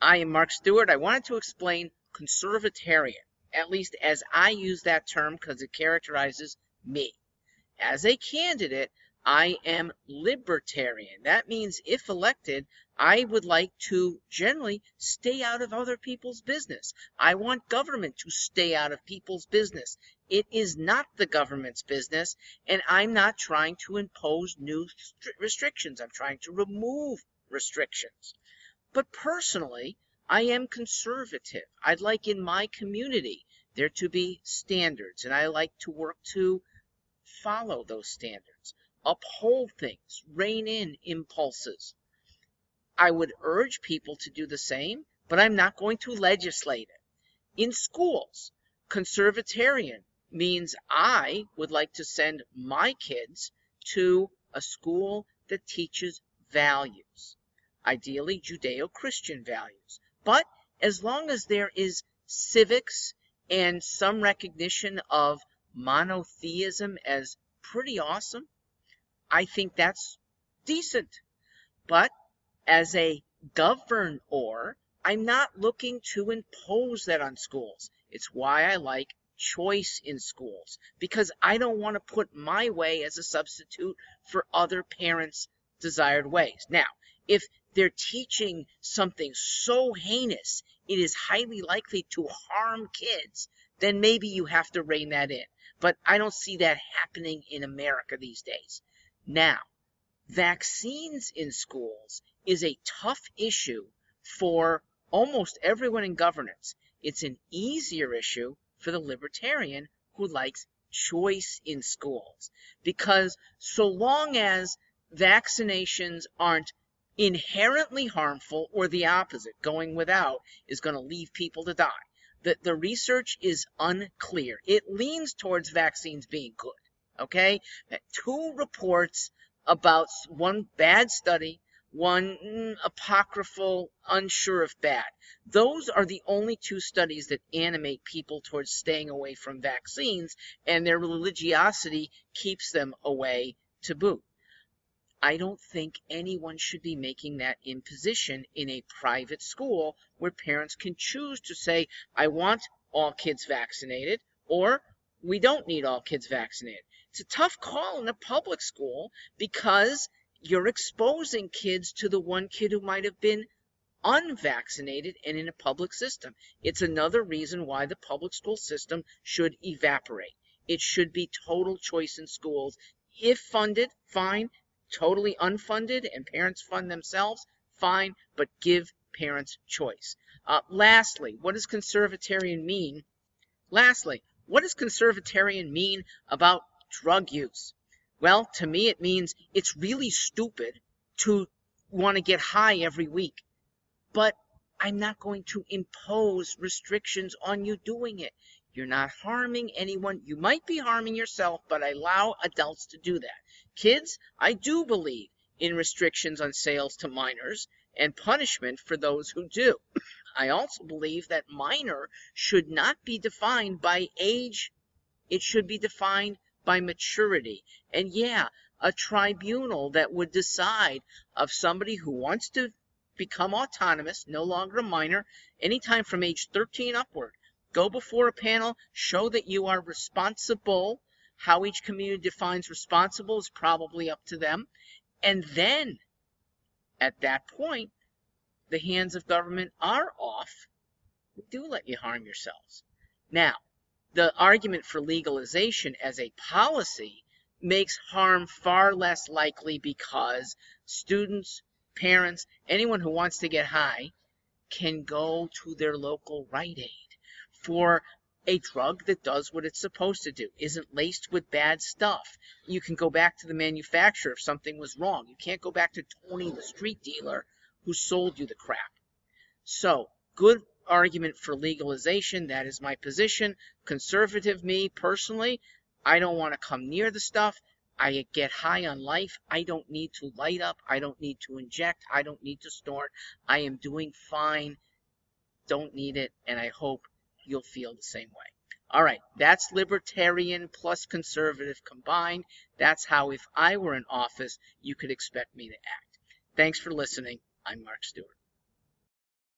I am Mark Stewart. I wanted to explain conserva-tarian, at least as I use that term because it characterizes me. As a candidate, I am libertarian. That means if elected, I would like to generally stay out of other people's business. I want government to stay out of people's business. It is not the government's business, and I'm not trying to impose new restrictions. I'm trying to remove restrictions. But personally, I am conservative. I'd like in my community there to be standards, and I like to work to follow those standards, uphold things, rein in impulses. I would urge people to do the same, but I'm not going to legislate it. In schools, conserva-tarian means I would like to send my kids to a school that teaches values, ideally Judeo-Christian values. But as long as there is civics and some recognition of monotheism as pretty awesome, I think that's decent. But as a governor, I'm not looking to impose that on schools. It's why I like choice in schools, because I don't want to put my way as a substitute for other parents' desired ways. Now, if they're teaching something so heinous it is highly likely to harm kids, then maybe you have to rein that in. But I don't see that happening in America these days. Now, vaccines in schools is a tough issue for almost everyone in governance. It's an easier issue for the libertarian who likes choice in schools. Because so long as vaccinations aren't inherently harmful, or the opposite, going without is going to leave people to die. The research is unclear. It leans towards vaccines being good, okay? 2 reports about one bad study, one apocryphal, unsure if bad. Those are the only 2 studies that animate people towards staying away from vaccines, and their religiosity keeps them away to boot. I don't think anyone should be making that imposition in a private school where parents can choose to say, I want all kids vaccinated, or we don't need all kids vaccinated. It's a tough call in a public school because you're exposing kids to the one kid who might have been unvaccinated and in a public system. It's another reason why the public school system should evaporate. It should be total choice in schools. If funded, fine. Totally unfunded and parents fund themselves, fine, but give parents choice. Lastly, what does conserva-tarian mean? What does conserva-tarian mean about drug use? Well, to me it means it's really stupid to want to get high every week, but I'm not going to impose restrictions on you doing it. You're not harming anyone. You might be harming yourself, but I allow adults to do that. Kids, I do believe in restrictions on sales to minors and punishment for those who do. I also believe that minor should not be defined by age. It should be defined by maturity. And yeah, a tribunal that would decide of somebody who wants to become autonomous, no longer a minor, anytime from age 13 upward. Go before a panel, show that you are responsible. How each community defines responsible is probably up to them. And then, at that point, the hands of government are off. Do let you harm yourselves. Now, the argument for legalization as a policy makes harm far less likely because students, parents, anyone who wants to get high can go to their local Rite Aid for a drug that does what it's supposed to do, isn't laced with bad stuff. You can go back to the manufacturer if something was wrong. You can't go back to Tony, the street dealer, who sold you the crap. So, good argument for legalization. That is my position. Conservative me, personally, I don't want to come near the stuff. I get high on life. I don't need to light up. I don't need to inject. I don't need to snort. I am doing fine. Don't need it, and I hope you'll feel the same way. All right, that's libertarian plus conservative combined. That's how, if I were in office, you could expect me to act. Thanks for listening. I'm Mark Stewart.